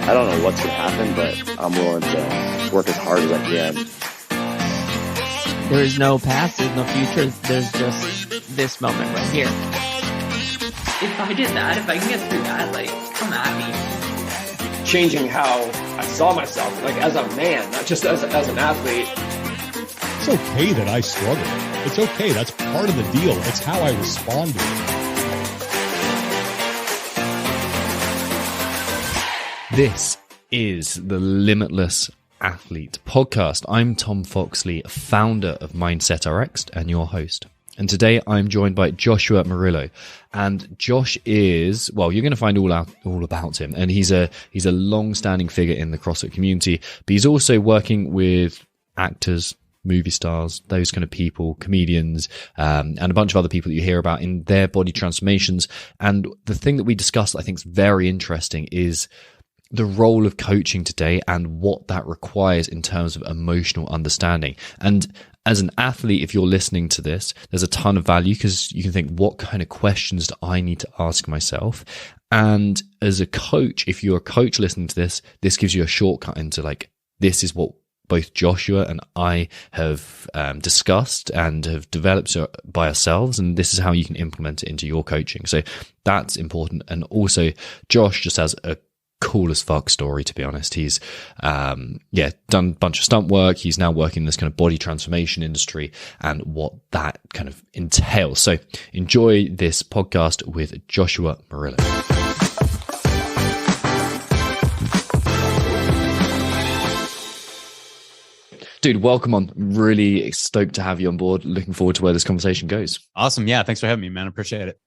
I don't know what's going to happen, but I'm willing to work as hard as I can. There is no past, there's no future, there's just this moment right here. If I did that, if I can get through that, like, come at me. Changing how I saw myself, like as a man, not just as an athlete. It's okay that I struggle. It's okay. That's part of the deal. It's how I respond to it. This is the Limitless Athlete podcast. I'm Tom Foxley, founder of Mindset Rx'd and your host. And today I'm joined by Joshua Murillo. And Josh is, well, you're going to find all about him. And he's a long-standing figure in the CrossFit community, but he's also working with actors, movie stars, those kind of people, comedians, and a bunch of other people that you hear about in their body transformations. And the thing that we discussed, I think is very interesting, is the role of coaching today and what that requires in terms of emotional understanding. And as an athlete, if you're listening to this, there's a ton of value because you can think, what kind of questions do I need to ask myself? And as a coach, if you're a coach listening to this, this gives you a shortcut into like, this is what both Joshua and I have discussed and have developed by ourselves, and this is how you can implement it into your coaching. So that's important. And also, Josh just has a cool as fuck story, to be honest. He's done a bunch of stunt work. He's now working in this kind of body transformation industry and what that kind of entails. So enjoy this podcast with Joshua Murillo. Dude, welcome on. Really stoked to have you on board. Looking forward to where this conversation goes. Awesome. Yeah. Thanks for having me, man. I appreciate it.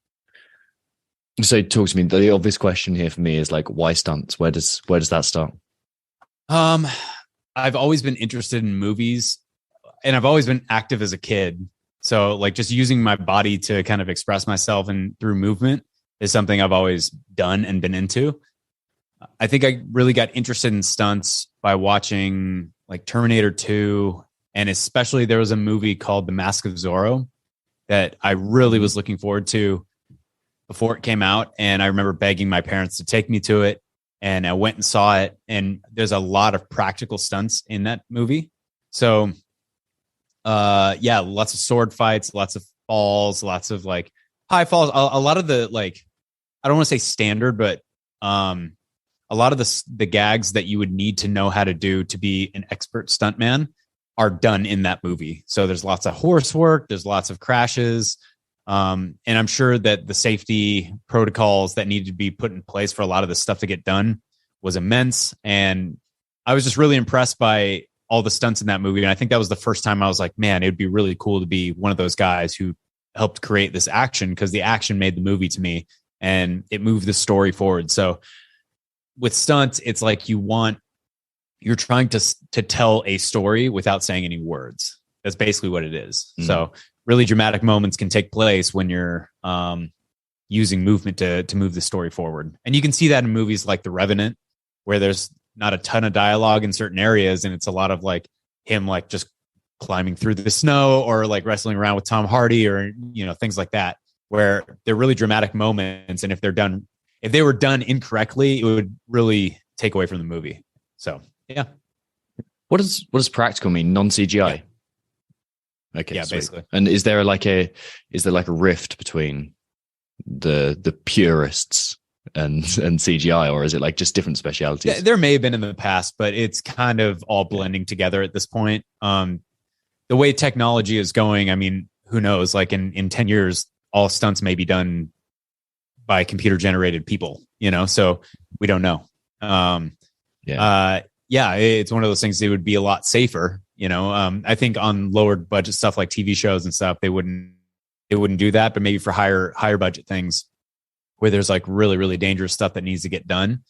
So talk to me. The obvious question here for me is like, why stunts? Where does that start? I've always been interested in movies and I've always been active as a kid. So like just using my body to kind of express myself and through movement is something I've always done and been into. I think I really got interested in stunts by watching like Terminator 2. And especially there was a movie called The Mask of Zorro that I really was looking forward to before it came out. And I remember begging my parents to take me to it. And I went and saw it. And there's a lot of practical stunts in that movie. So, lots of sword fights, lots of falls, lots of like high falls. A lot of the, like, I don't want to say standard, but a lot of the gags that you would need to know how to do to be an expert stuntman are done in that movie. So there's lots of horse work. There's lots of crashes. And I'm sure that the safety protocols that needed to be put in place for a lot of the stuff to get done was immense. And I was just really impressed by all the stunts in that movie. And I think that was the first time I was like, man, it would be really cool to be one of those guys who helped create this action, because the action made the movie to me and it moved the story forward. So with stunts, it's like you're trying to tell a story without saying any words. That's basically what it is. Mm-hmm. So really dramatic moments can take place when you're using movement to move the story forward. And you can see that in movies like The Revenant, where there's not a ton of dialogue in certain areas. And it's a lot of like him, like just climbing through the snow or like wrestling around with Tom Hardy or, things like that, where they're really dramatic moments. And if they were done incorrectly, it would really take away from the movie. So, yeah. What does practical mean? Non-CGI? Yeah. Okay. Yeah, sweet. basically. And is there like a rift between the purists and CGI, or is it like just different specialities? There may have been in the past, but it's kind of all blending together at this point. The way technology is going, I mean, who knows? Like in 10 years, all stunts may be done by computer generated people, so we don't know. It's one of those things that would be a lot safer. I think on lower budget stuff like TV shows and stuff, they wouldn't do that, but maybe for higher budget things where there's like really, really dangerous stuff that needs to get done,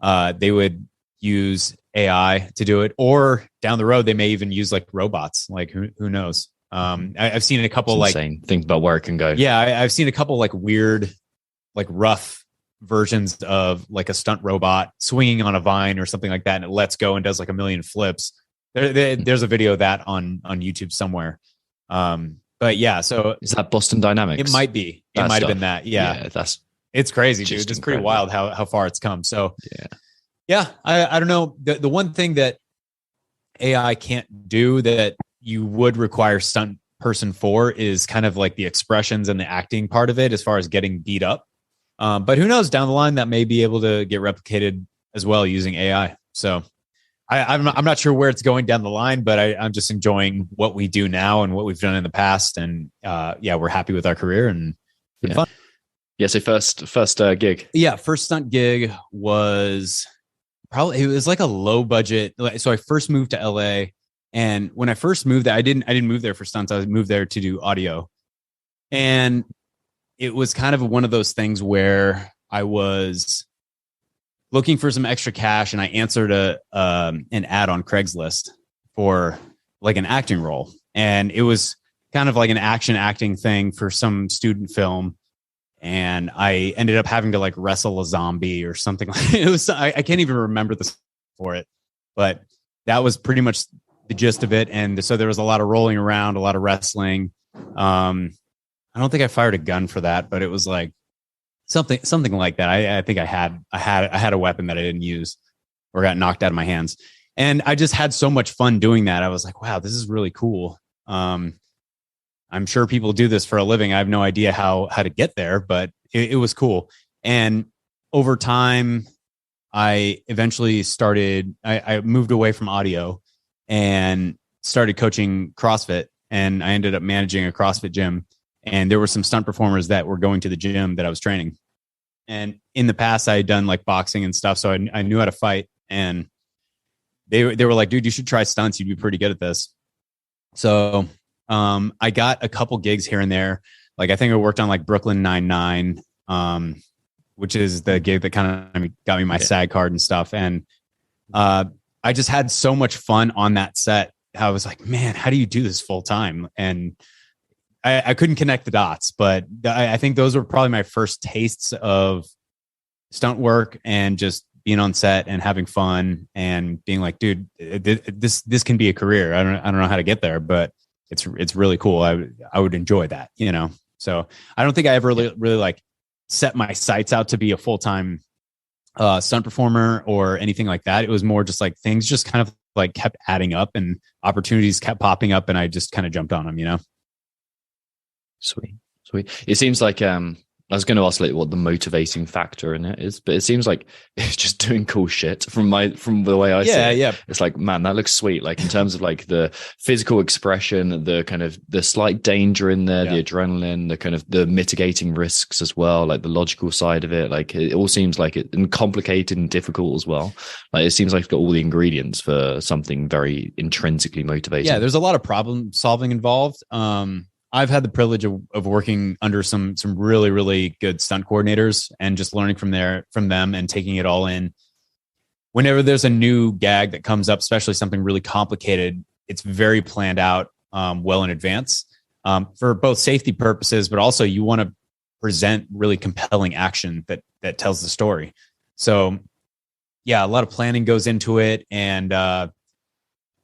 they would use AI to do it, or down the road, they may even use like robots. Like who knows? I've seen a couple like think about where it can go. Yeah. I've seen a couple like weird, like rough versions of like a stunt robot swinging on a vine or something like that. And it lets go and does like a million flips. There's a video of that on YouTube somewhere. But But yeah, so Is that Boston Dynamics? it might be. It That might have stuff. been that. Yeah. That's It's crazy, just dude. It's pretty incredible. wild how far it's come. So yeah. yeah, I don't know. The one thing that AI can't do that you would require stunt person for is kind of like the expressions and the acting part of it as far as getting beat up. But who knows, down the line that may be able to get replicated as well using AI. So I'm not sure where it's going down the line, but I'm just enjoying what we do now and what we've done in the past. And yeah, we're happy with our career and it's been fun. Yeah. So first gig. Yeah, first stunt gig was it was like a low budget. So I first moved to LA, and when I first moved there, I didn't move there for stunts. I moved there to do audio, and it was kind of one of those things where I was looking for some extra cash, and I answered an ad on Craigslist for like an acting role, and it was kind of like an action acting thing for some student film. And I ended up having to like wrestle a zombie or something. It was, I can't even remember the for it, but that was pretty much the gist of it. And so there was a lot of rolling around, a lot of wrestling. I don't think I fired a gun for that, but it was like something like that. I think I had a weapon that I didn't use or got knocked out of my hands. And I just had so much fun doing that. I was like, wow, this is really cool. I'm sure people do this for a living. I have no idea how to get there, but it was cool. And over time, I eventually I moved away from audio and started coaching CrossFit. And I ended up managing a CrossFit gym. And there were some stunt performers that were going to the gym that I was training. And in the past, I had done like boxing and stuff. So I knew how to fight. And they were like, dude, you should try stunts. You'd be pretty good at this. So I got a couple gigs here and there. Like I think I worked on like Brooklyn Nine-Nine, which is the gig that kind of got me my SAG card and stuff. And I just had so much fun on that set. I was like, man, how do you do this full time? And I couldn't connect the dots, but I think those were probably my first tastes of stunt work and just being on set and having fun and being like, dude, this can be a career. I don't know how to get there, but it's really cool. I would enjoy that, you know? So I don't think I ever really like set my sights out to be a full-time stunt performer or anything like that. It was more just like things just kind of like kept adding up and opportunities kept popping up and I just kind of jumped on them, you know? Sweet. It seems like I was going to ask like what the motivating factor in it is, but it seems like it's just doing cool shit from the way I see it. Yeah. It's like, man, that looks sweet. Like in terms of like the physical expression, the kind of the slight danger in there, the adrenaline, the kind of the mitigating risks as well, like the logical side of it. Like it all seems like it and complicated and difficult as well. Like it seems like it's got all the ingredients for something very intrinsically motivating. Yeah, there's a lot of problem solving involved. I've had the privilege of working under some really, really good stunt coordinators and just learning from them and taking it all in. Whenever there's a new gag that comes up, especially something really complicated, it's very planned out well in advance for both safety purposes, but also you want to present really compelling action that tells the story. So yeah, a lot of planning goes into it. And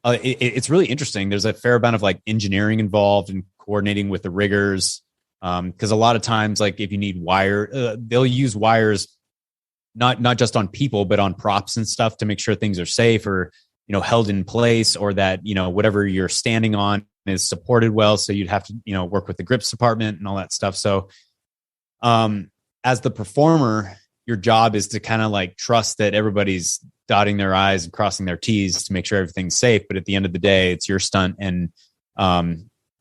it's really interesting. There's a fair amount of like engineering involved and coordinating with the riggers. Because a lot of times, like if you need wire, they'll use wires, not just on people, but on props and stuff to make sure things are safe or, held in place or that, whatever you're standing on is supported well. So you'd have to, work with the grips department and all that stuff. So, as the performer, your job is to kind of like trust that everybody's dotting their I's and crossing their T's to make sure everything's safe. But at the end of the day, it's your stunt and,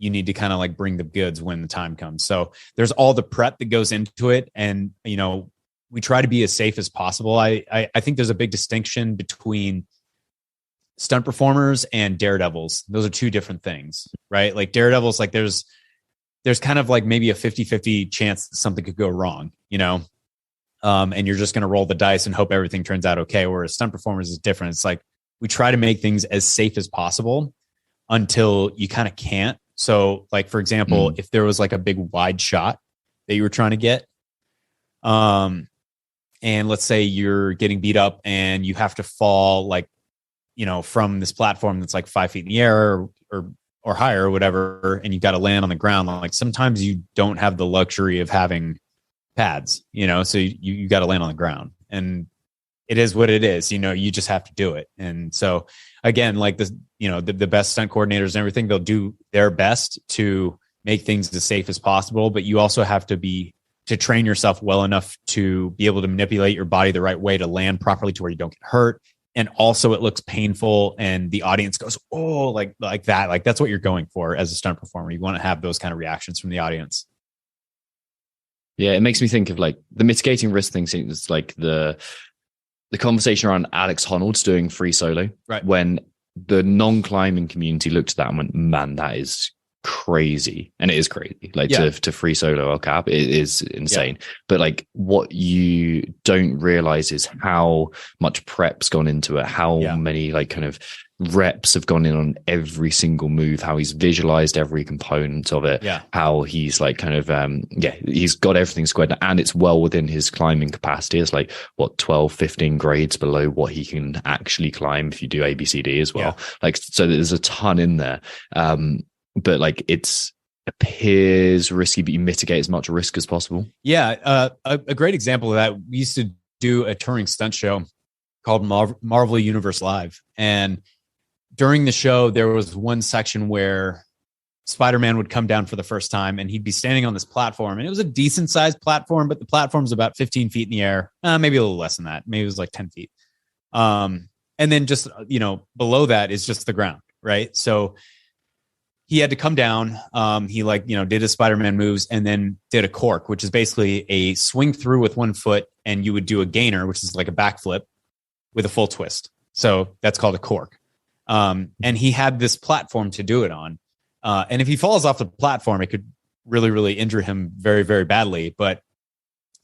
you need to kind of like bring the goods when the time comes. So there's all the prep that goes into it. And, we try to be as safe as possible. I think there's a big distinction between stunt performers and daredevils. Those are two different things, right? Like daredevils, like there's kind of like maybe a 50-50 chance that something could go wrong, and you're just going to roll the dice and hope everything turns out okay. Whereas stunt performers is different. It's like, we try to make things as safe as possible until you kind of can't. So like, for example, if there was like a big wide shot that you were trying to get, and let's say you're getting beat up and you have to fall like, from this platform that's like 5 feet in the air or or higher or whatever, and you got to land on the ground. Like sometimes you don't have the luxury of having pads, so you got to land on the ground, and it is what it is. You just have to do it. And so again, like this, the best stunt coordinators and everything, they'll do their best to make things as safe as possible, but you also have to train yourself well enough to be able to manipulate your body the right way to land properly to where you don't get hurt. And also it looks painful and the audience goes, oh, like that. Like that's what you're going for as a stunt performer. You want to have those kind of reactions from the audience. Yeah, it makes me think of like the mitigating risk thing seems like the conversation around Alex Honnold's doing free solo. Right. When the non-climbing community looked at that and went, man, that is crazy. And it is crazy. Like to free solo El Cap, it is insane. Yeah. But like what you don't realize is how much prep's gone into it, how many like kind of reps have gone in on every single move, how he's visualized every component of it, how he's like kind of he's got everything squared, and it's well within his climbing capacity. It's like 12 15 grades below what he can actually climb if you do ABCD as well. Like so there's a ton in there, but like it appears risky, but you mitigate as much risk as possible. A great example of that, we used to do a touring stunt show called Marvel Universe Live, and during the show, there was one section where Spider-Man would come down for the first time and he'd be standing on this platform, and it was a decent sized platform, but the platform's about 15 feet in the air, maybe a little less than that. Maybe it was like 10 feet. And then just, below that is just the ground. Right. So he had to come down. He did his Spider-Man moves and then did a cork, which is basically a swing through with one foot. And you would do a gainer, which is like a backflip with a full twist. So that's called a cork. And he had this platform to do it on. And if he falls off the platform, it could really, really injure him very, very badly. But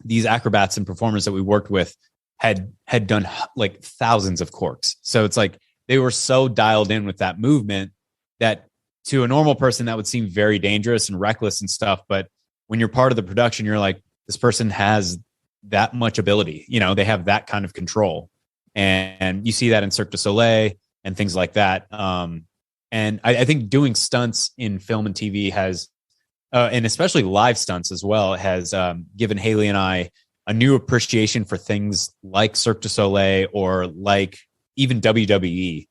these acrobats and performers that we worked with had done like thousands of corks. So it's like they were so dialed in with that movement that to a normal person, that would seem very dangerous and reckless and stuff. But when you're part of the production, you're like, this person has that much ability. They have that kind of control. And you see that in Cirque du Soleil and things like that. And I think doing stunts in film and TV has, and especially live stunts as well, has given Haley and I a new appreciation for things like Cirque du Soleil or like even WWE.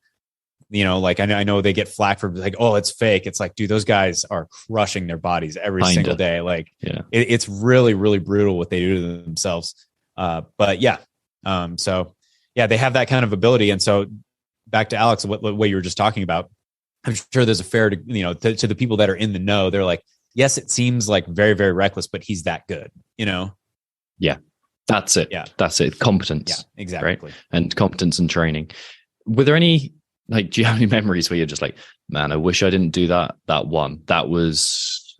Like I know they get flack for like, oh, it's fake. It's like, dude, those guys are crushing their bodies every single day. Like it's really, really brutal what they do to themselves. But yeah. So yeah, they have that kind of ability. And so back to Alex, what you were just talking about, I'm sure there's a fair, to the people that are in the know, they're like, yes, it seems like very, very reckless, but he's that good, Yeah, that's it. Yeah, that's it. Competence. Yeah, exactly. Right? And competence and training. Were there any, do you have any memories where you're just like, man, I wish I didn't do that one. That was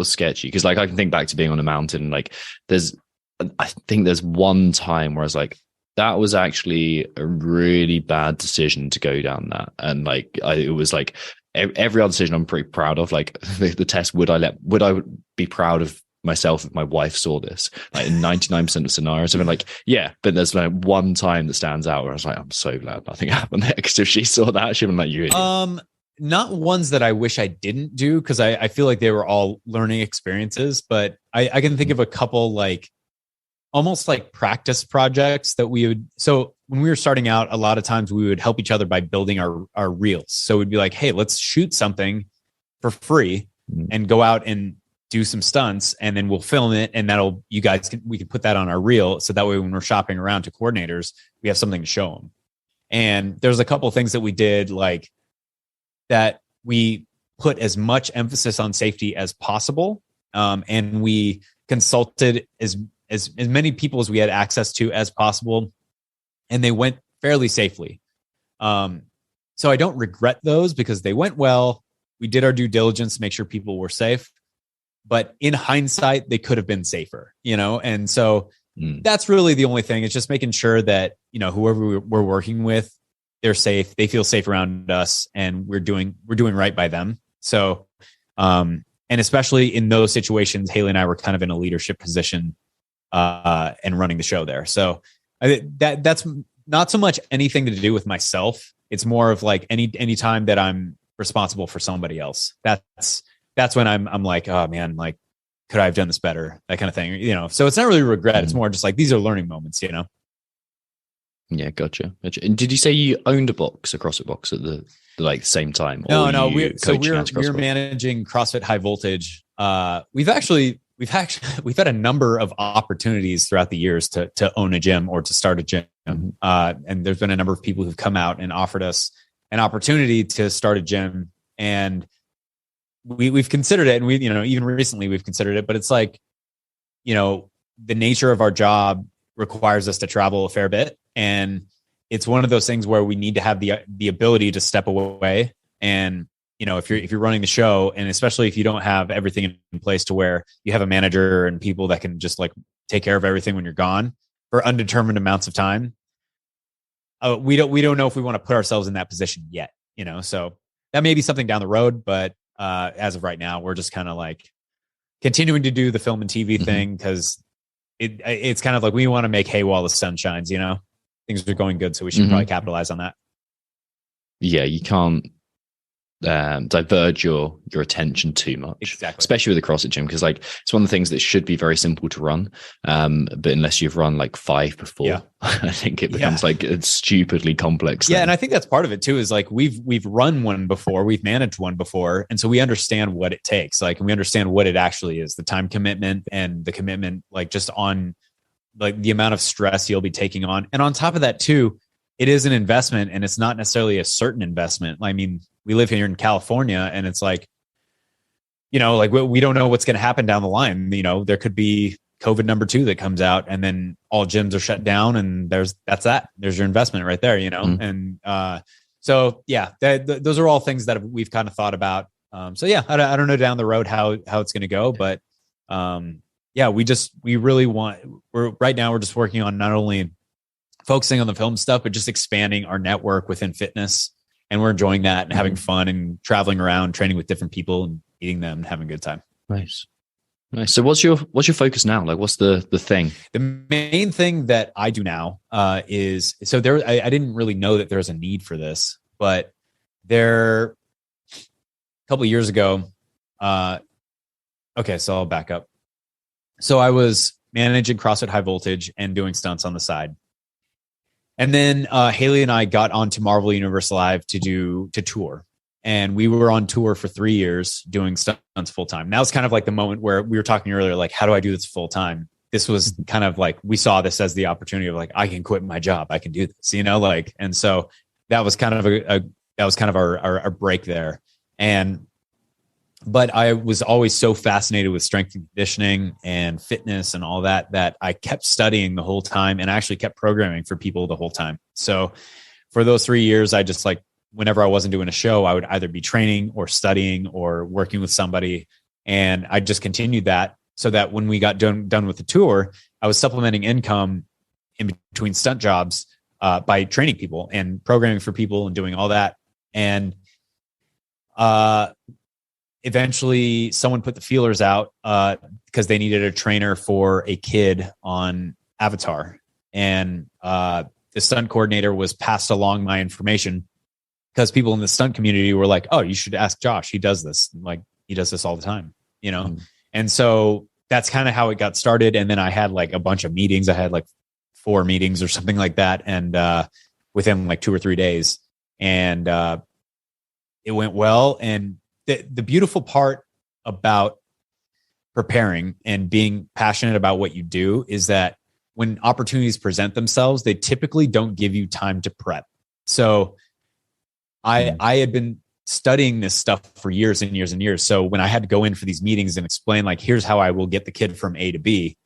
sketchy. Cause like I can think back to being on a mountain. Like I think there's one time where I was like, that was actually a really bad decision to go down that. And like, it was like every other decision I'm pretty proud of. Like the test, would I be proud of myself if my wife saw this? Like in 99% of scenarios, I've been like, yeah, but there's like one time that stands out where I was like, I'm so glad nothing happened there. Cause if she saw that, she'd been like, you idiot. Not ones that I wish I didn't do, because I feel like they were all learning experiences, but I can think of a couple like almost like practice projects that we would. So when we were starting out, a lot of times we would help each other by building our reels. So we'd be like, hey, let's shoot something for free and go out and do some stunts, and then we'll film it. And we can put that on our reel. So that way, when we're shopping around to coordinators, we have something to show them. And there's a couple of things that we did like that. We put as much emphasis on safety as possible. And we consulted as many people as we had access to as possible, and they went fairly safely. So I don't regret those because they went well. We did our due diligence to make sure people were safe, but in hindsight, they could have been safer, And so that's really the only thing. It's just making sure that, whoever we're working with, they're safe, they feel safe around us, and we're doing right by them. So, and especially in those situations, Haley and I were kind of in a leadership position and running the show there. So that's not so much anything to do with myself. It's more of like any time that I'm responsible for somebody else. That's when I'm like, oh man, like, could I have done this better? That kind of thing, you know? So it's not really regret. It's more just like, these are learning moments, you know? Yeah, gotcha. And did you say you owned a CrossFit box at the like same time? No, or no. we're We're managing CrossFit High Voltage. We've had a number of opportunities throughout the years to own a gym or to start a gym. And there's been a number of people who've come out and offered us an opportunity to start a gym, and we've considered it. And we, you know, even recently we've considered it, but it's like, you know, the nature of our job requires us to travel a fair bit. And it's one of those things where we need to have the ability to step away. And, you know, if you're running the show, and especially if you don't have everything in place to where you have a manager and people that can just like take care of everything when you're gone for undetermined amounts of time, we don't know if we want to put ourselves in that position yet, you know. So that may be something down the road, but as of right now, we're just kind of like continuing to do the film and TV thing, because it's kind of like we want to make hay while the sun shines, you know. Things are going good, so we should probably capitalize on that. Yeah, you can't diverge your attention too much, exactly, especially with the CrossFit gym, because like it's one of the things that should be very simple to run, but unless you've run like 5 before, I think it becomes like a stupidly complex thing. And I think that's part of it too, is like we've run one before, we've managed one before, and so we understand what it takes, like, and we understand what it actually is, the time commitment and the commitment, like just on like the amount of stress you'll be taking on. And on top of that too, it is an investment, and it's not necessarily a certain investment. I mean, we live here in California, and it's like, you know, like we don't know what's going to happen down the line. You know, there could be COVID number 2 that comes out, and then all gyms are shut down, and there's your investment right there, you know? And so, yeah, those are all things that we've kind of thought about. So yeah, I don't know down the road how it's going to go, but yeah, we really right now we're just working on not only focusing on the film stuff, but just expanding our network within fitness. And we're enjoying that and having fun and traveling around, training with different people and meeting them and having a good time. Nice. So what's your focus now? Like, what's the thing? The main thing that I do now is, so I didn't really know that there's a need for this, but a couple of years ago, okay, so I'll back up. So I was managing CrossFit High Voltage and doing stunts on the side. And then Haley and I got onto Marvel Universe Live to tour. And we were on tour for 3 years doing stunts full time. That was kind of like the moment where we were talking earlier, like, how do I do this full time? This was kind of like, we saw this as the opportunity of like, I can quit my job. I can do this, you know, like, and so that was kind of our break there. But I was always so fascinated with strength and conditioning and fitness and all that I kept studying the whole time, and actually kept programming for people the whole time. So for those 3 years, I just like, whenever I wasn't doing a show, I would either be training or studying or working with somebody. And I just continued that, so that when we got done with the tour, I was supplementing income in between stunt jobs by training people and programming for people and doing all that. And eventually someone put the feelers out because they needed a trainer for a kid on Avatar. And the stunt coordinator was passed along my information, because people in the stunt community were like, oh, you should ask Josh. He does this. Like, he does this all the time, you know? And so that's kind of how it got started. And then I had like a bunch of meetings. I had like 4 meetings or something like that. And within like 2 or 3 days, and it went well. And the beautiful part about preparing and being passionate about what you do is that when opportunities present themselves, they typically don't give you time to prep. So I had been studying this stuff for years and years and years. So when I had to go in for these meetings and explain, like, here's how I will get the kid from A to B,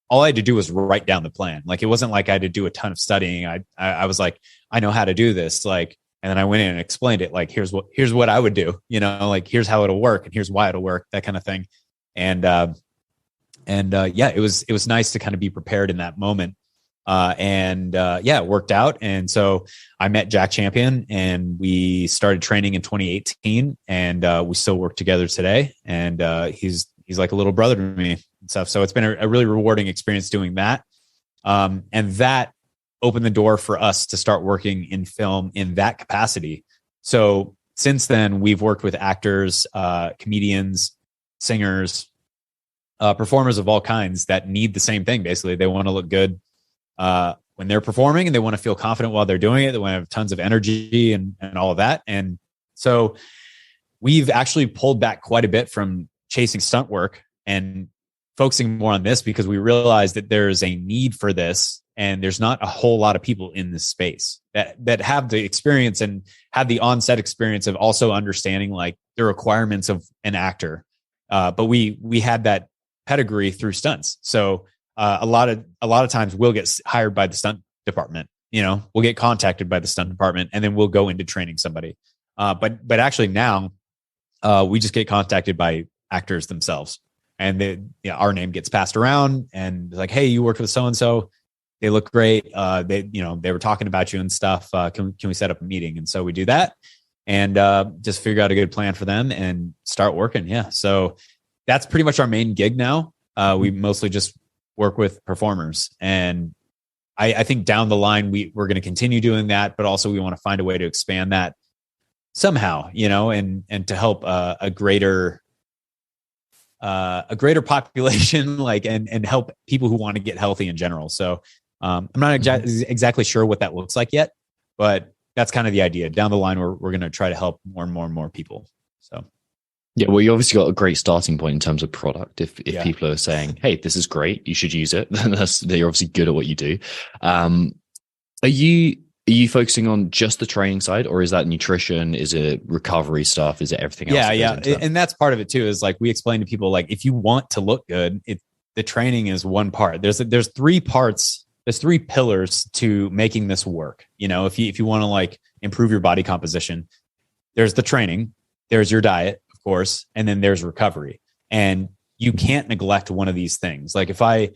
all I had to do was write down the plan. Like, it wasn't like I had to do a ton of studying. I was like, I know how to do this. Like, and then I went in and explained it. Like, here's what I would do, you know, like, here's how it'll work and here's why it'll work, that kind of thing. And yeah, it was nice to kind of be prepared in that moment. Yeah, it worked out. And so I met Jack Champion, and we started training in 2018, and we still work together today. And he's like a little brother to me and stuff. So it's been a really rewarding experience doing that. And that opened the door for us to start working in film in that capacity. So since then, we've worked with actors, comedians, singers, performers of all kinds that need the same thing. Basically, they want to look good when they're performing, and they want to feel confident while they're doing it. They want to have tons of energy and all of that. And so we've actually pulled back quite a bit from chasing stunt work and focusing more on this, because we realize that there's a need for this, and there's not a whole lot of people in this space that have the experience and have the on-set experience of also understanding like the requirements of an actor. But we had that pedigree through stunts. So a lot of times we'll get hired by the stunt department. We'll get contacted by the stunt department, and then we'll go into training somebody. But actually now we just get contacted by actors themselves, and our name gets passed around, and like, hey, you worked with so and so. They look great. They were talking about you and stuff. Can we set up a meeting? And so we do that, and just figure out a good plan for them and start working. Yeah. So that's pretty much our main gig now. We mostly just work with performers, and I think down the line we're going to continue doing that, but also we want to find a way to expand that somehow, and to help a greater population, like, and help people who want to get healthy in general. So I'm not exactly sure what that looks like yet, but that's kind of the idea. Down the line, we're going to try to help more and more and more people. So. Yeah, well, you obviously got a great starting point in terms of product. If people are saying, "Hey, this is great, you should use it," then you're obviously good at what you do. Are you focusing on just the training side, or is that nutrition? Is it recovery stuff? Is it everything else? Yeah. And that's part of it too, is like we explain to people, like, if you want to look good, the training is one part. There's 3 parts. There's 3 pillars to making this work. If you want to like improve your body composition, there's the training, there's your diet, of course, and then there's recovery. And you can't neglect one of these things. Like if I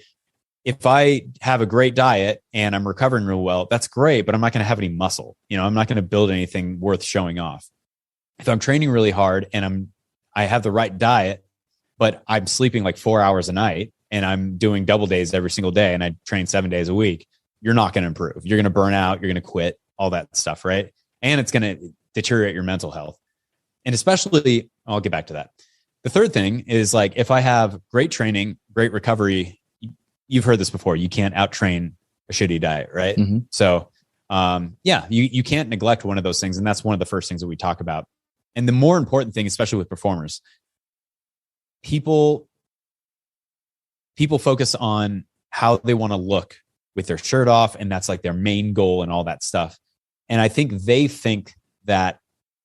have a great diet and I'm recovering real well, that's great, but I'm not going to have any muscle. I'm not going to build anything worth showing off. If I'm training really hard and I have the right diet, but I'm sleeping like 4 hours a night and I'm doing double days every single day and I train 7 days a week, you're not going to improve. You're going to burn out. You're going to quit, all that stuff, right? And it's going to deteriorate your mental health. And especially, I'll get back to that. The third thing is, like, if I have great training, great recovery, you've heard this before, you can't out-train a shitty diet, right? Mm-hmm. So, you can't neglect one of those things. And that's one of the first things that we talk about. And the more important thing, especially with performers, people focus on how they want to look with their shirt off. And that's like their main goal and all that stuff. And I think they think that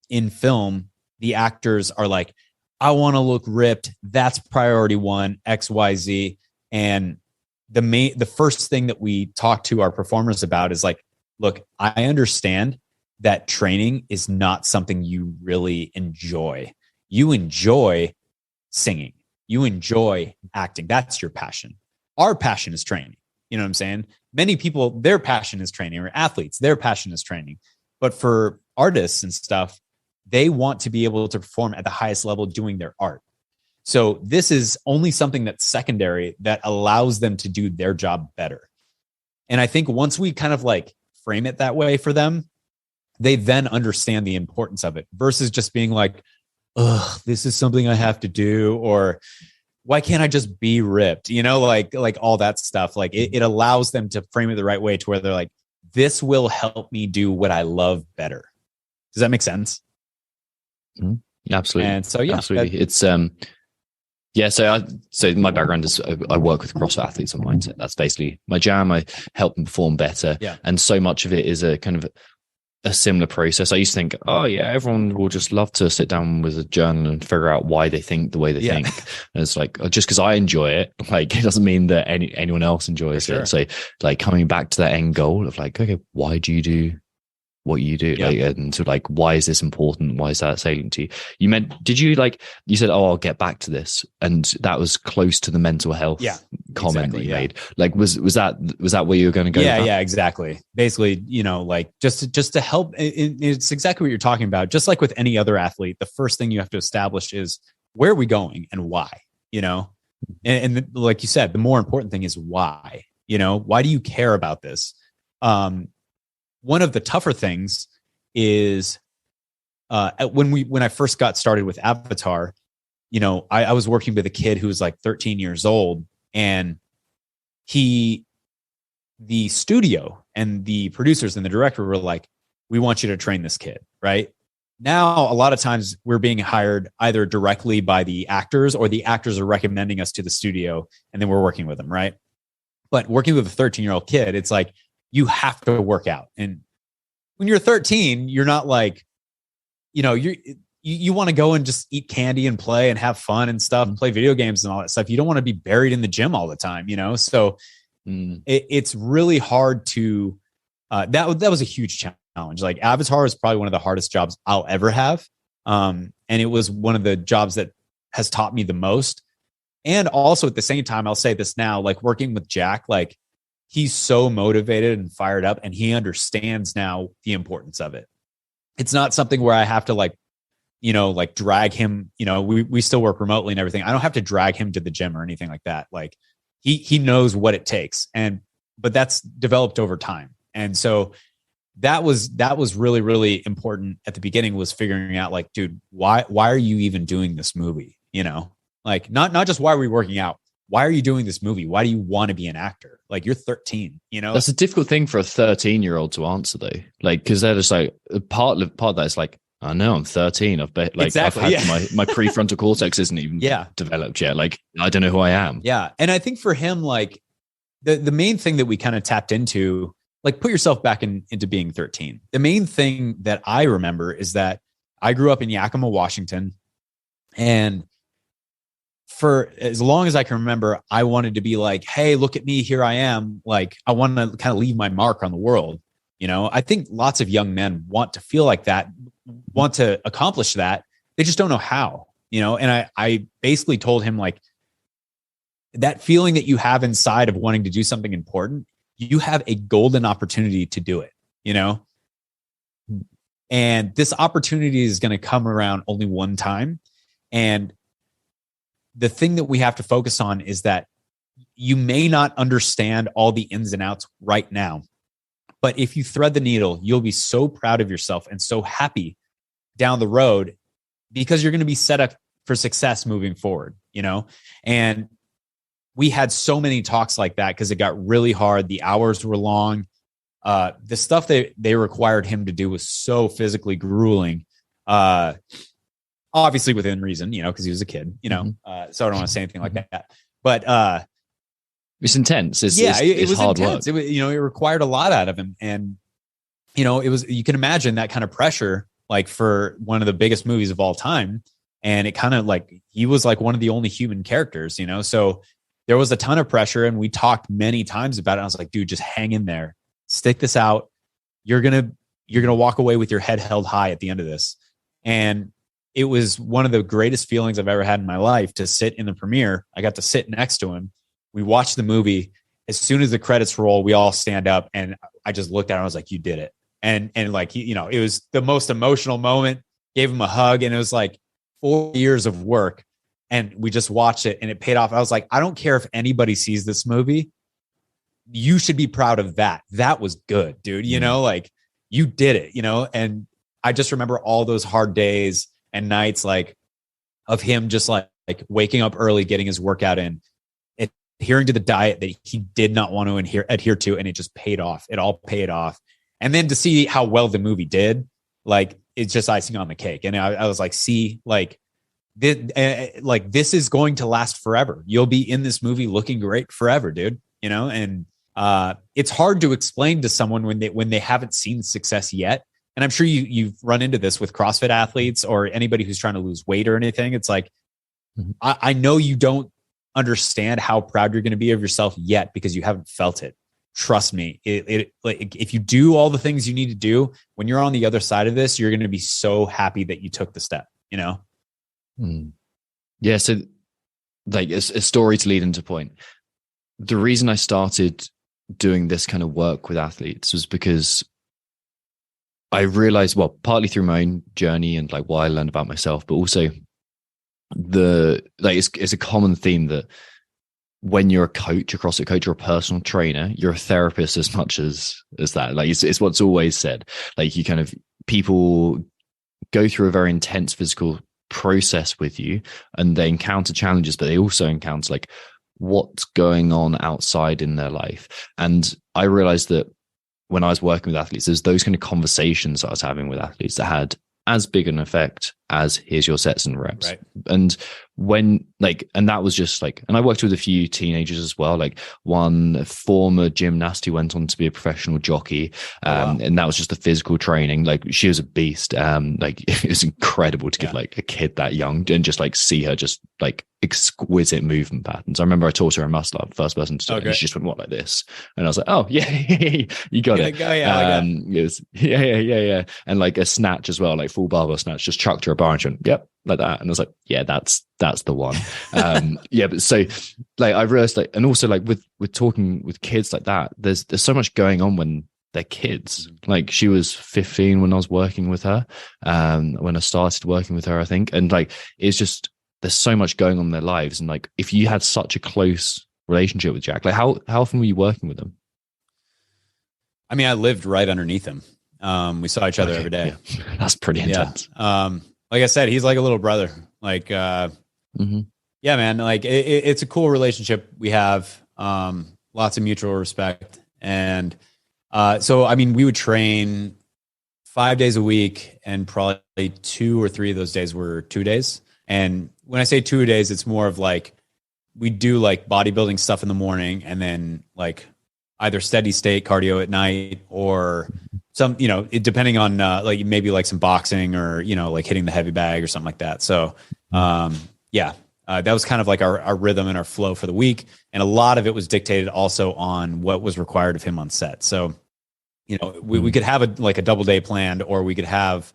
in film, the actors are like, I want to look ripped. That's priority 1, X, Y, Z. And the first thing that we talk to our performers about is like, look, I understand that training is not something you really enjoy. You enjoy singing. You enjoy acting. That's your passion. Our passion is training. You know what I'm saying? Many people, their passion is training, or athletes, their passion is training. But for artists and stuff, they want to be able to perform at the highest level doing their art. So this is only something that's secondary that allows them to do their job better. And I think once we kind of like frame it that way for them, they then understand the importance of it, versus just being like, ugh, this is something I have to do, or why can't I just be ripped? Like all that stuff. Like it allows them to frame it the right way to where they're like, this will help me do what I love better. Does that make sense? Mm-hmm. Absolutely. And so, yeah, absolutely. It's, so my background is I work with CrossFit athletes on mindset. That's basically my jam. I help them perform better. Yeah. And so much of it is a kind of a similar process. I used to think, oh yeah, everyone will just love to sit down with a journal and figure out why they think the way they think. And it's like, just because I enjoy it, like, it doesn't mean that anyone else enjoys it. So like coming back to that end goal of like, okay, why do you do what you do? Like, and so like, why is this important? Why is that salient to you? You said, oh, I'll get back to this. And that was close to the mental health comment that you made. Like, was that where you were going to go? Yeah, exactly. Basically, like just to help. It's exactly what you're talking about. Just like with any other athlete, the first thing you have to establish is, where are we going and why, and like you said, the more important thing is why. Why do you care about this? One of the tougher things is when I first got started with Avatar, you know, I was working with a kid who was like 13 years old, and the studio and the producers and the director were like, we want you to train this kid, right? Now, a lot of times we're being hired either directly by the actors, or the actors are recommending us to the studio and then we're working with them, right? But working with a 13-year-old kid, it's like, you have to work out. And when you're 13, you're not like, you know, you want to go and just eat candy and play and have fun and stuff, and play video games and all that stuff. You don't want to be buried in the gym all the time, you know? So it's really hard to, that was a huge challenge. Like Avatar is probably one of the hardest jobs I'll ever have. And it was one of the jobs that has taught me the most. And also at the same time, I'll say this now, like working with Jack, like he's so motivated and fired up, and he understands now the importance of it. It's not something where I have to like, you know, like drag him, you know, we still work remotely and everything. I don't have to drag him to the gym or anything like that. Like he knows what it takes. But that's developed over time. And so that was really, really important at the beginning, was figuring out like, dude, why are you even doing this movie? You know, like not just why are we working out? Why are you doing this movie? Why do you want to be an actor? Like you're 13, you know? That's a difficult thing for a 13-year-old to answer though. Like, cause they're just like part of that is like, I know I'm 13. I've had my prefrontal cortex isn't even developed yet. Like, I don't know who I am. Yeah. And I think for him, like the main thing that we kind of tapped into, like put yourself back into being 13. The main thing that I remember is that I grew up in Yakima, Washington. And for as long as I can remember, I wanted to be like, hey, look at me. Here I am. Like, I want to kind of leave my mark on the world. You know, I think lots of young men want to feel like that, want to accomplish that. They just don't know how, you know? And I basically told him like, that feeling that you have inside of wanting to do something important, you have a golden opportunity to do it, you know? And this opportunity is going to come around only one time. And the thing that we have to focus on is that you may not understand all the ins and outs right now, but if you thread the needle, you'll be so proud of yourself and so happy down the road, because you're going to be set up for success moving forward, you know? And we had so many talks like that because it got really hard. The hours were long. The stuff that they required him to do was so physically grueling. Obviously within reason, you know, because he was a kid, you know. So I don't want to say anything like that. But it's intense. It was hard intense. Work. It required a lot out of him. And, you know, you can imagine that kind of pressure, like for one of the biggest movies of all time. And it kind of like, he was like one of the only human characters, you know? So there was a ton of pressure, and we talked many times about it. I was like, dude, just hang in there, stick this out. You're going to walk away with your head held high at the end of this. And it was one of the greatest feelings I've ever had in my life to sit in the premiere. I got to sit next to him. We watched the movie. As soon as the credits roll, we all stand up, and I just looked at him. I was like, you did it. And like, you know, it was the most emotional moment. Gave him a hug, and it was like 4 years of work. And we just watched it, and it paid off. I was like, I don't care if anybody sees this movie. You should be proud of that. That was good, dude. You know, like you did it, you know? And I just remember all those hard days and nights, like of him just like waking up early, getting his workout in, adhering to the diet that he did not want to adhere to. And it just paid off. It all paid off. And then to see how well the movie did, like it's just icing on the cake. And I was like, see, like this is going to last forever. You'll be in this movie looking great forever, dude. You know, and it's hard to explain to someone when they haven't seen success yet. And I'm sure you've run into this with CrossFit athletes or anybody who's trying to lose weight or anything. It's like, I know you don't understand how proud you're going to be of yourself yet because you haven't felt it. Trust me. Like if you do all the things you need to do, when you're on the other side of this, you're going to be so happy that you took the step, you know? Yeah. So like a story to lead into point. The reason I started doing this kind of work with athletes was because I realized, well, partly through my own journey and like what I learned about myself, but also it's a common theme that when you're a coach, a CrossFit coach, or a personal trainer, you're a therapist as much as that. Like it's what's always said. Like you kind of, people go through a very intense physical process with you, and they encounter challenges, but they also encounter like what's going on outside in their life. And I realized that when I was working with athletes, there's those kind of conversations I was having with athletes that had as big an effect as here's your sets and reps. Right. And when like, and that was just like, and I worked with a few teenagers as well, like one former gymnast who went on to be a professional jockey. And that was just the physical training. Like she was a beast. Like it was incredible to get like a kid that young and just like see her just like exquisite movement patterns. I remember I taught her a muscle up, first person to do it, and she just went, what, like this? And I was like, oh yeah, you got it. Go, yeah, it was, yeah. And like a snatch as well, like full barbell snatch, just chucked her a bar and she went, yep, like that. And I was like, yeah, that's the one. Yeah, but so like I realized like, and also like with talking with kids like that, there's so much going on when they're kids. Like she was 15 when I was working with her, when I started working with her, I think. And like, it's just, there's so much going on in their lives. And like, if you had such a close relationship with Jack, like how often were you working with him? I mean, I lived right underneath him. We saw each other every day. Yeah. That's pretty intense. Yeah. Like I said, he's like a little brother. Like, yeah, man, like it's a cool relationship we have. Lots of mutual respect. And so, I mean, we would train 5 days a week, and probably 2 or 3 of those days were 2 days. And when I say 2 days, it's more of like, we do like bodybuilding stuff in the morning, and then like either steady state cardio at night, or some, you know, depending on like maybe like some boxing, or, you know, like hitting the heavy bag or something like that. So, yeah, that was kind of like our rhythm and our flow for the week. And a lot of it was dictated also on what was required of him on set. So, you know, we could have a double day planned, or we could have,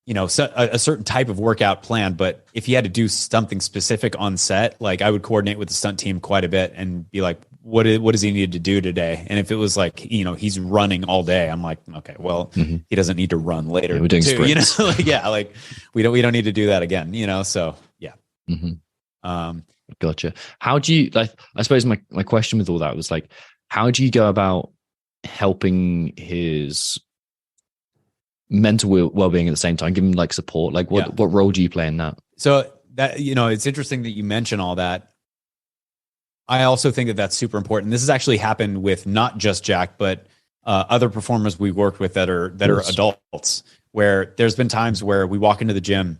you know, a certain type of workout planned. But if he had to do something specific on set, like I would coordinate with the stunt team quite a bit and be like, what does he need to do today? And if it was like, you know, he's running all day, I'm like, okay, well, he doesn't need to run later. Yeah, we're doing sprints. You know, like, yeah, like we don't need to do that again, you know? So yeah. Gotcha. How do you, like, I suppose my question with all that was like, how do you go about helping his mental well-being at the same time, give him like support? Like what role do you play in that? So that, you know, it's interesting that you mention all that. I also think that that's super important. This has actually happened with not just Jack, but other performers we worked with that are adults, where there's been times where we walk into the gym,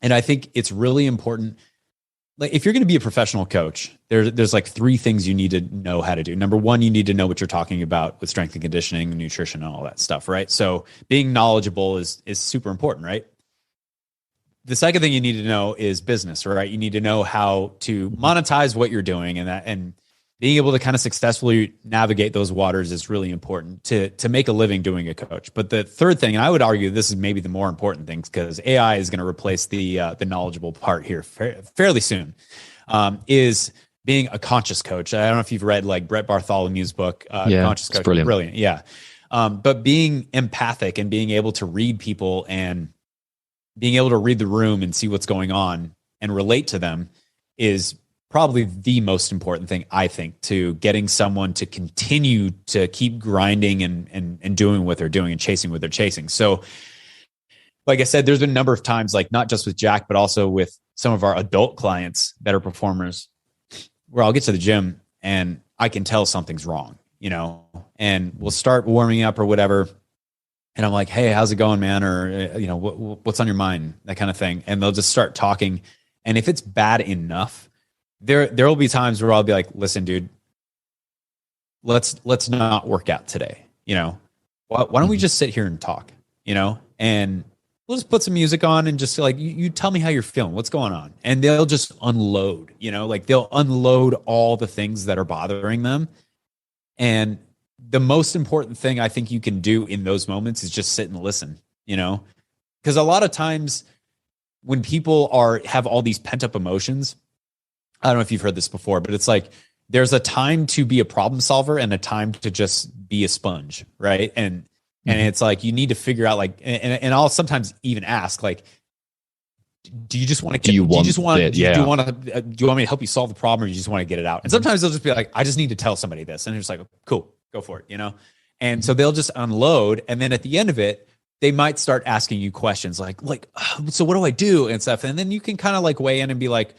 and I think it's really important. Like if you're going to be a professional coach, there's like 3 things you need to know how to do. Number 1, you need to know what you're talking about with strength and conditioning, nutrition, and all that stuff, right? So being knowledgeable is super important, right? The second thing you need to know is business, right? You need to know how to monetize what you're doing, and being able to kind of successfully navigate those waters is really important to make a living doing a coach. But the third thing, and I would argue this is maybe the more important thing, because AI is going to replace the knowledgeable part here fairly soon, is being a conscious coach. I don't know if you've read like Brett Bartholomew's book, Conscious Coach. Brilliant. Yeah. But being empathic and being able to read people and being able to read the room and see what's going on and relate to them is probably the most important thing, I think, to getting someone to continue to keep grinding and doing what they're doing and chasing what they're chasing. So like I said, there's been a number of times, like not just with Jack, but also with some of our adult clients that are performers, where I'll get to the gym and I can tell something's wrong, you know, and we'll start warming up or whatever. And I'm like, hey, how's it going, man? Or, you know, what's on your mind? That kind of thing. And they'll just start talking. And if it's bad enough, there will be times where I'll be like, listen, dude, let's not work out today. You know, why don't we just sit here and talk, you know, and we'll just put some music on and just like, you tell me how you're feeling, what's going on. And they'll just unload, you know, like they'll unload all the things that are bothering them. And the most important thing I think you can do in those moments is just sit and listen, you know, because a lot of times when people have all these pent up emotions, I don't know if you've heard this before, but it's like, there's a time to be a problem solver and a time to just be a sponge. Right. And it's like, you need to figure out like, and I'll sometimes even ask like, do you just want to, do you want me to help you solve the problem, or you just want to get it out? And sometimes they'll just be like, I just need to tell somebody this. And it's like, cool, go for it, you know? And so they'll just unload. And then at the end of it, they might start asking you questions like, so what do I do and stuff. And then you can kind of like weigh in and be like,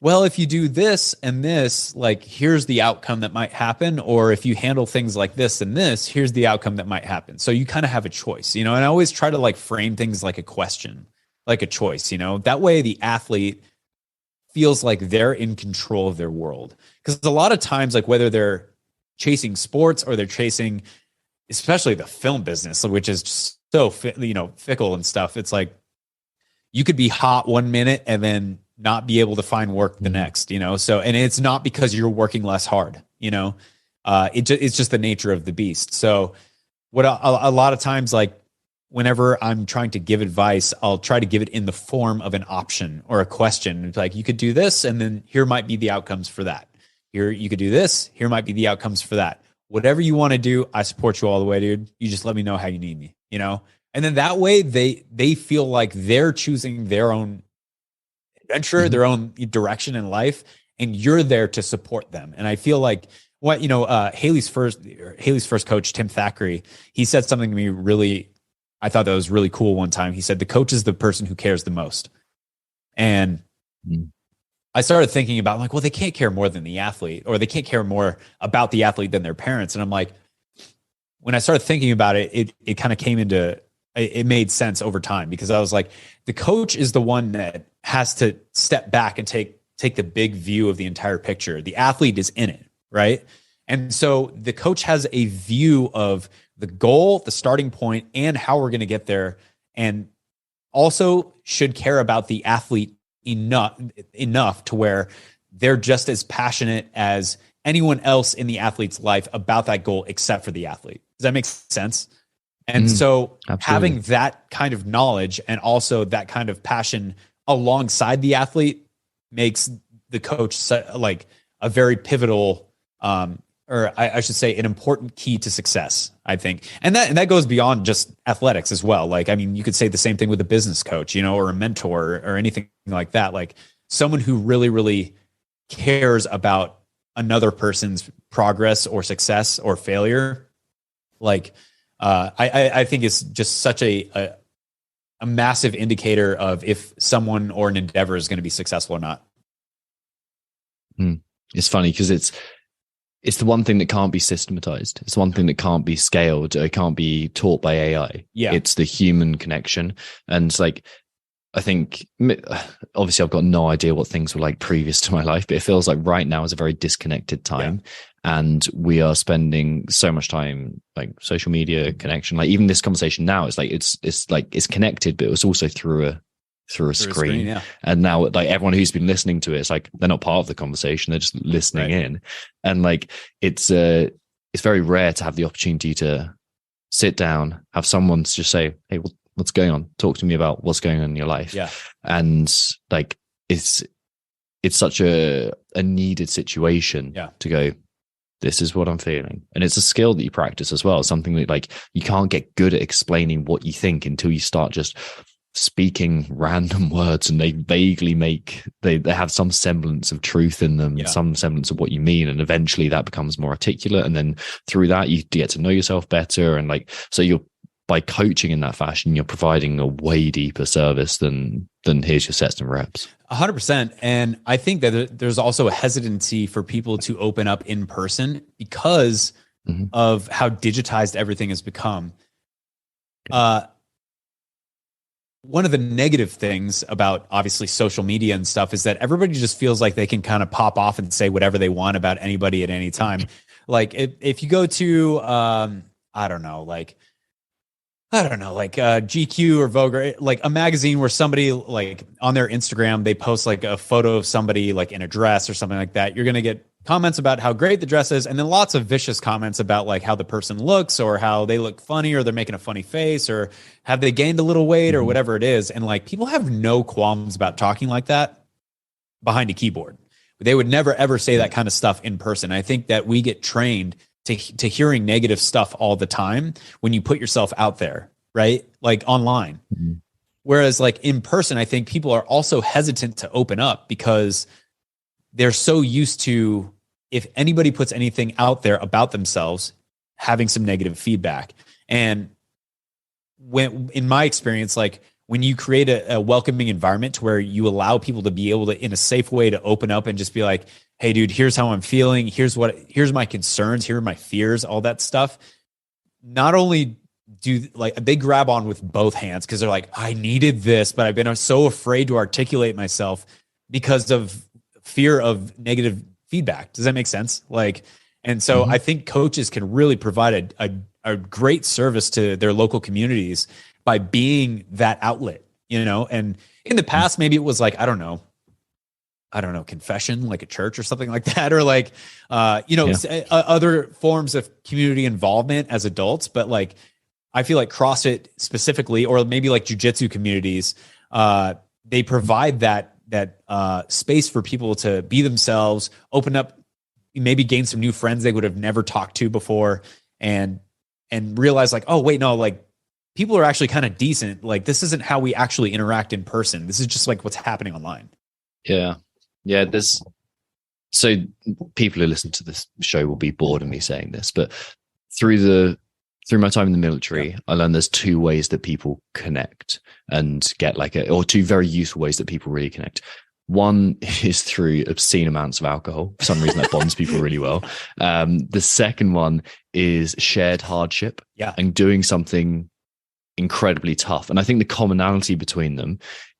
well, if you do this and this, like, here's the outcome that might happen. Or if you handle things like this and this, here's the outcome that might happen. So you kind of have a choice, and I always try to like frame things like a question, like a choice, that way the athlete feels like they're in control of their world. Because a lot of times, like whether they're chasing sports or they're chasing, especially the film business, which is just so, fickle and stuff. It's like, you could be hot 1 minute and then not be able to find work the next, so, and it's not because you're working less hard, it's just the nature of the beast. So what a lot of times, like whenever I'm trying to give advice, I'll try to give it in the form of an option or a question. It's like, you could do this, and then here might be the outcomes for that. Here, you could do this. Here might be the outcomes for that. Whatever you want to do, I support you all the way, dude. You just let me know how you need me, And then that way they feel like they're choosing their own adventure, their own direction in life, and you're there to support them. And I feel like Haley's first coach, Tim Thackeray, he said something to me I thought that was really cool one time. He said, the coach is the person who cares the most. And I started thinking about like, well, they can't care more than the athlete, or they can't care more about the athlete than their parents. And I'm like, when I started thinking about it, it kind of came into, it made sense over time, because I was like, the coach is the one that has to step back and take the big view of the entire picture. The athlete is in it, right? And so the coach has a view of the goal, the starting point, and how we're going to get there, and also should care about the athlete enough to where they're just as passionate as anyone else in the athlete's life about that goal, except for the athlete. Does that make sense? And so absolutely. Having that kind of knowledge and also that kind of passion alongside the athlete makes the coach like a very pivotal, or I should say an important key to success, I think. And that goes beyond just athletics as well. Like, I mean, you could say the same thing with a business coach, or a mentor or anything like that. Like someone who really, really cares about another person's progress or success or failure. Like, I think it's just such a massive indicator of if someone or an endeavor is going to be successful or not. It's funny because it's the one thing that can't be systematized. It's the one thing that can't be scaled. It can't be taught by AI. Yeah. It's the human connection. And it's like, I think, obviously I've got no idea what things were like previous to my life, but it feels like right now is a very disconnected time. Yeah. And we are spending so much time like social media connection. Like even this conversation now, it's like, it's connected, but it was also through a screen. Yeah. And now like everyone who's been listening to it, it's like they're not part of the conversation, they're just listening in. And like it's very rare to have the opportunity to sit down, have someone just say, hey, what's going on? Talk to me about what's going on in your life. Yeah. And like it's such a needed situation to go, this is what I'm feeling. And it's a skill that you practice as well. Something that like you can't get good at explaining what you think until you start just speaking random words, and they vaguely they have some semblance of truth in them, some semblance of what you mean, and eventually that becomes more articulate, and then through that you get to know yourself better. And like, so you're, by coaching in that fashion, you're providing a way deeper service than here's your sets and reps. 100%. And I think that there's also a hesitancy for people to open up in person because of how digitized everything has become. One of the negative things about obviously social media and stuff is that everybody just feels like they can kind of pop off and say whatever they want about anybody at any time. Like if you go to, I don't know, like GQ or Vogue, or like a magazine where somebody like on their Instagram, they post like a photo of somebody like in a dress or something like that. You're going to get comments about how great the dress is, and then lots of vicious comments about like how the person looks, or how they look funny, or they're making a funny face, or have they gained a little weight, or whatever it is. And like people have no qualms about talking like that behind a keyboard. They would never ever say that kind of stuff in person. I think that we get trained to hearing negative stuff all the time when you put yourself out there, right? Like online. Whereas like in person, I think people are also hesitant to open up because they're so used to, if anybody puts anything out there about themselves, having some negative feedback. And when, in my experience, like when you create a welcoming environment to where you allow people to be able to, in a safe way, to open up and just be like, hey dude, here's how I'm feeling. Here's my concerns. Here are my fears, all that stuff. Not only do like they grab on with both hands because they're like, I needed this, but I've been so afraid to articulate myself because of fear of negative feedback. Does that make sense? Like, and so I think coaches can really provide a great service to their local communities by being that outlet, you know? And in the past, maybe it was like, I don't know, confession, like a church or something like that, or like, other forms of community involvement as adults. But like, I feel like CrossFit specifically, or maybe like jujitsu communities, they provide that space for people to be themselves, open up, maybe gain some new friends they would have never talked to before, and realize like, oh wait, no, like people are actually kind of decent. Like this isn't how we actually interact in person. This is just like what's happening online. Yeah. Yeah. So people who listen to this show will be bored of me saying this, but through my time in the military, I learned there's two ways that people connect and get or two very useful ways that people really connect. One is through obscene amounts of alcohol. For some reason, that bonds people really well. The second one is shared hardship and doing something incredibly tough. And I think the commonality between them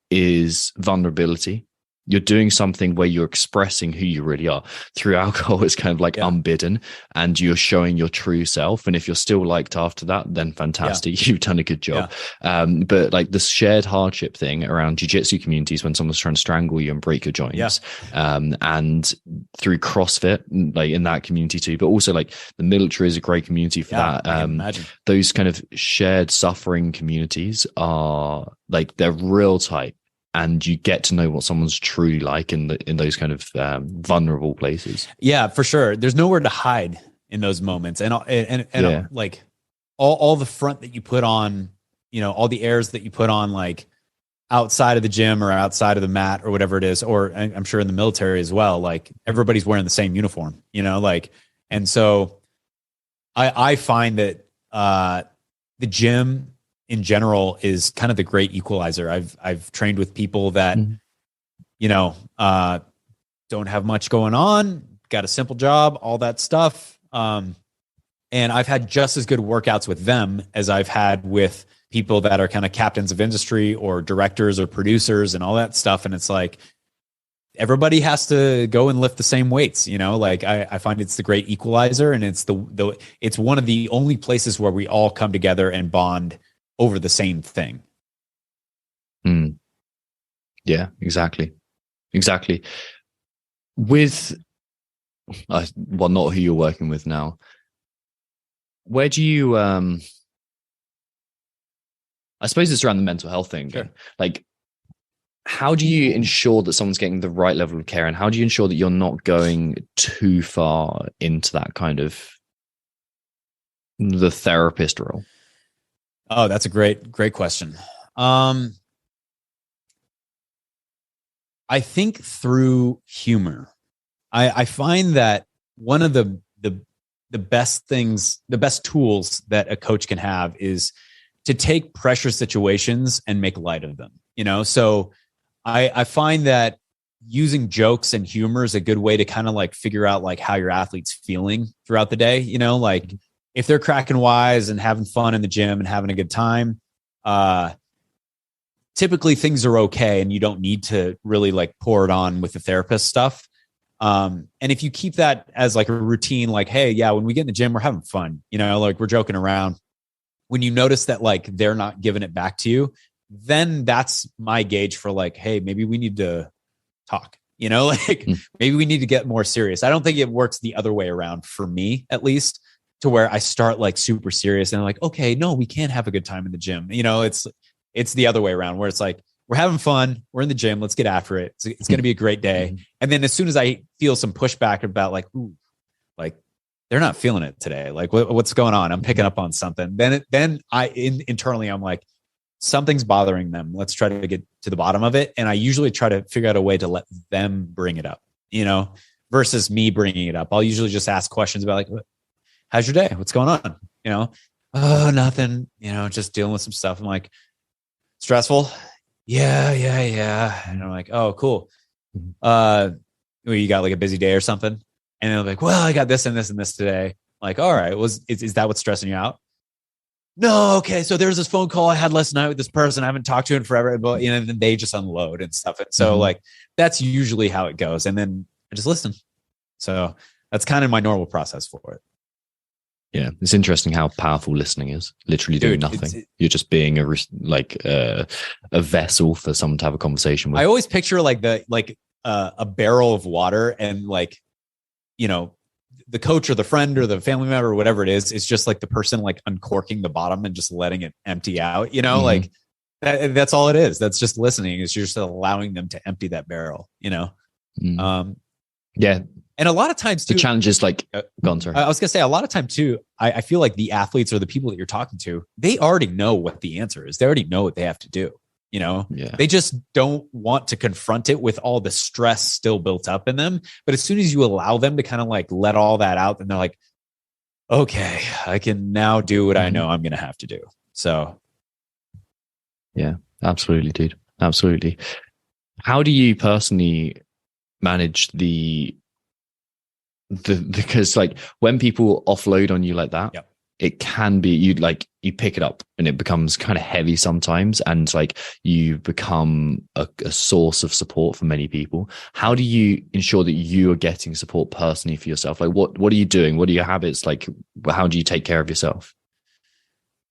is vulnerability. You're doing something where you're expressing who you really are. Through alcohol, it's kind of like unbidden, and you're showing your true self. And if you're still liked after that, then fantastic. You've done a good job. But like the shared hardship thing around jiu-jitsu communities, when someone's trying to strangle you and break your joints, and through CrossFit, like in that community too, but also like the military is a great community for that. Those kind of shared suffering communities are like, they're real tight. And you get to know what someone's truly like in those kind of vulnerable places. Yeah, for sure. There's nowhere to hide in those moments, and like all the front that you put on, you know, all the airs that you put on, like outside of the gym or outside of the mat or whatever it is, or I'm sure in the military as well. Like everybody's wearing the same uniform, you know, like, and so I find that the gym in general is kind of the great equalizer. I've trained with people that, you know, don't have much going on, got a simple job, all that stuff. And I've had just as good workouts with them as I've had with people that are kind of captains of industry or directors or producers and all that stuff. And it's like, everybody has to go and lift the same weights, you know, like I find it's the great equalizer, and it's it's one of the only places where we all come together and bond over the same thing. Yeah, exactly. With, well, not who you're working with now, where do you, I suppose it's around the mental health thing. Sure. Like, how do you ensure that someone's getting the right level of care, and how do you ensure that you're not going too far into that kind of the therapist role? Oh, that's a great question. I think through humor. I find that one of the best things, the best tools that a coach can have is to take pressure situations and make light of them. You know, so I find that using jokes and humor is a good way to kind of like figure out like how your athlete's feeling throughout the day. You know, like if they're cracking wise and having fun in the gym and having a good time, typically things are okay, and you don't need to really like pour it on with the therapist stuff. And if you keep that as like a routine, like, hey, yeah, when we get in the gym, we're having fun, you know, like we're joking around. When you notice that like they're not giving it back to you, then that's my gauge for like, hey, maybe we need to talk, you know, like maybe we need to get more serious. I don't think it works the other way around, for me at least, to where I start like super serious and I'm like, okay, no, we can't have a good time in the gym. You know, it's the other way around, where it's like, we're having fun, we're in the gym, let's get after it. It's going to be a great day. And then as soon as I feel some pushback about like, ooh, like they're not feeling it today, like what's going on? I'm picking up on something. Then internally I'm like, something's bothering them. Let's try to get to the bottom of it. And I usually try to figure out a way to let them bring it up, you know, versus me bringing it up. I'll usually just ask questions about like, how's your day? What's going on? You know, oh, nothing, just dealing with some stuff. I'm like, stressful. Yeah. And I'm like, oh, cool. You got like a busy day or something. And they're like, well, I got this and this and this today. Like, all right, is that what's stressing you out? No. Okay. So there's this phone call I had last night with this person I haven't talked to in forever, but then they just unload and stuff. And so like, that's usually how it goes. And then I just listen. So that's kind of my normal process for it. Yeah, it's interesting how powerful listening is. Literally doing nothing. You're just being a vessel for someone to have a conversation with. I always picture like a barrel of water, and like, the coach or the friend or the family member or whatever it is just like the person like uncorking the bottom and just letting it empty out. Like that's all it is. That's just listening. Is you're just allowing them to empty that barrel. Yeah. And a lot of times too, the challenge is like, go on, sorry. I was going to say a lot of time too, I feel like the athletes or the people that you're talking to, they already know what the answer is. They already know what they have to do. They just don't want to confront it with all the stress still built up in them. But as soon as you allow them to kind of like let all that out, then they're like, okay, I can now do what I know I'm going to have to do. So. Yeah, absolutely, dude. Absolutely. How do you personally manage because like when people offload on you like that, it can be you pick it up and it becomes kind of heavy sometimes, and like you become a source of support for many people. How do you ensure that you are getting support personally for yourself? Like what are you doing? What are your habits? Like how do you take care of yourself?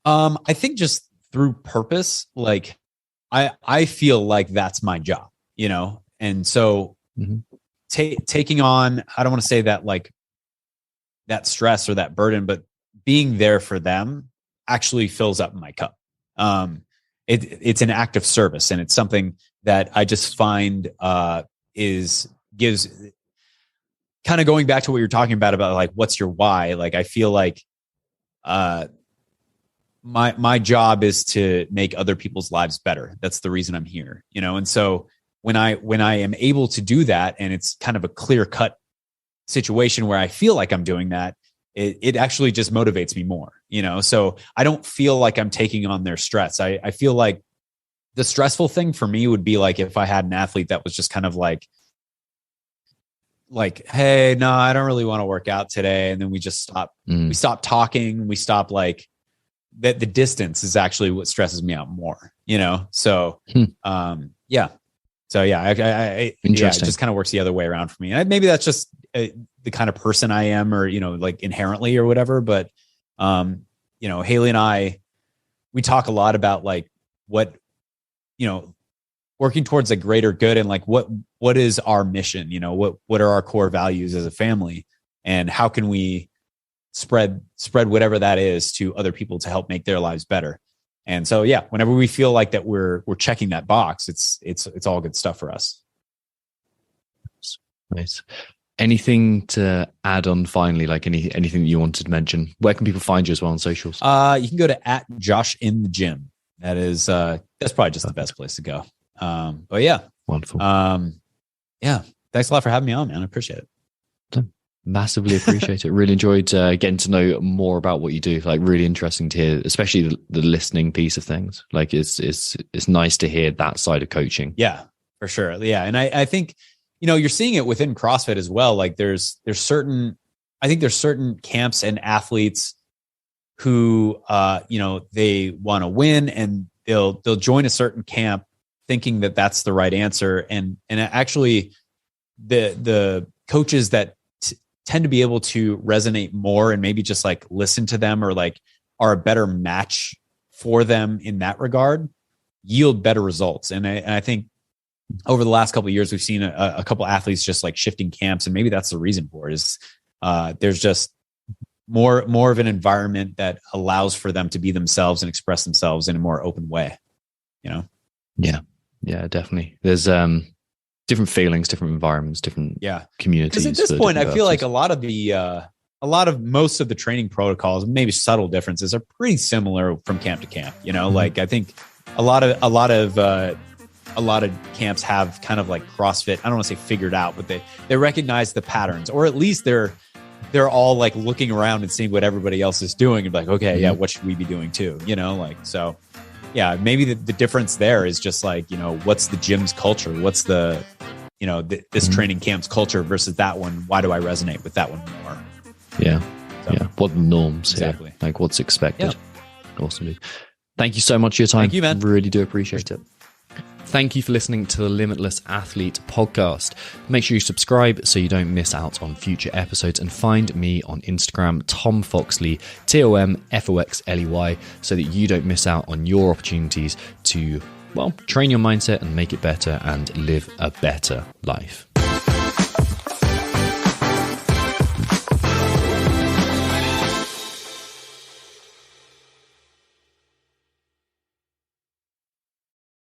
I think just through purpose. Like I feel like that's my job, and so taking on, I don't want to say that like that stress or that burden, but being there for them actually fills up my cup. It's an act of service, and it's something that I just find gives kind of going back to what you're talking about like, what's your why? Like, I feel like my job is to make other people's lives better. That's the reason I'm here, and so when I am able to do that, and it's kind of a clear cut situation where I feel like I'm doing that, it actually just motivates me more, so I don't feel like I'm taking on their stress. I feel like the stressful thing for me would be like, if I had an athlete that was just kind of like, hey, no, I don't really want to work out today. And then we just stop, we stop talking. We stop like that. The distance is actually what stresses me out more, So, yeah. So yeah, it just kind of works the other way around for me. And maybe that's just the kind of person I am, or, like inherently or whatever. But, Haley and I, we talk a lot about like what, working towards a greater good, and like, what is our mission? What are our core values as a family, and how can we spread whatever that is to other people to help make their lives better? And so, yeah, whenever we feel like that we're checking that box, it's all good stuff for us. Nice. Anything to add on finally, like anything that you wanted to mention? Where can people find you as well on socials? You can go to @JoshInTheGym. That is, that's probably just the best place to go. But yeah. Wonderful. Yeah. Thanks a lot for having me on, man. I appreciate it. Massively appreciate it. Really enjoyed getting to know more about what you do. Like, really interesting to hear, especially the listening piece of things. Like, it's nice to hear that side of coaching. Yeah, for sure. Yeah, and I think you're seeing it within CrossFit as well. Like, there's certain camps and athletes who they want to win, and they'll join a certain camp thinking that that's the right answer, and actually the coaches that tend to be able to resonate more and maybe just like listen to them, or like are a better match for them in that regard, yield better results. And I think over the last couple of years, we've seen a couple athletes just like shifting camps, and maybe that's the reason for it. Is there's just more of an environment that allows for them to be themselves and express themselves in a more open way. Yeah, definitely. There's different feelings, different environments, different communities. Because at this point, I feel like most of the training protocols, maybe subtle differences, are pretty similar from camp to camp. Like, I think a lot of camps have kind of like CrossFit, I don't want to say figured out, but they recognize the patterns, or at least they're they're all like looking around and seeing what everybody else is doing and be like, okay, yeah, what should we be doing too? You know, like, so yeah, maybe the difference there is just like, you know, what's the gym's culture? What's the, you know, this training camp's culture versus that one? Why do I resonate with that one more? Yeah. So, yeah. What are the norms exactly. here? Like what's expected. Awesome, dude. Thank you so much for your time. Thank you, man. Really do appreciate it. Thank you for listening to the Limitless Athlete podcast. Make sure you subscribe so you don't miss out on future episodes, and find me on Instagram, Tom Foxley, TomFoxley, so that you don't miss out on your opportunities to, well, train your mindset and make it better and live a better life.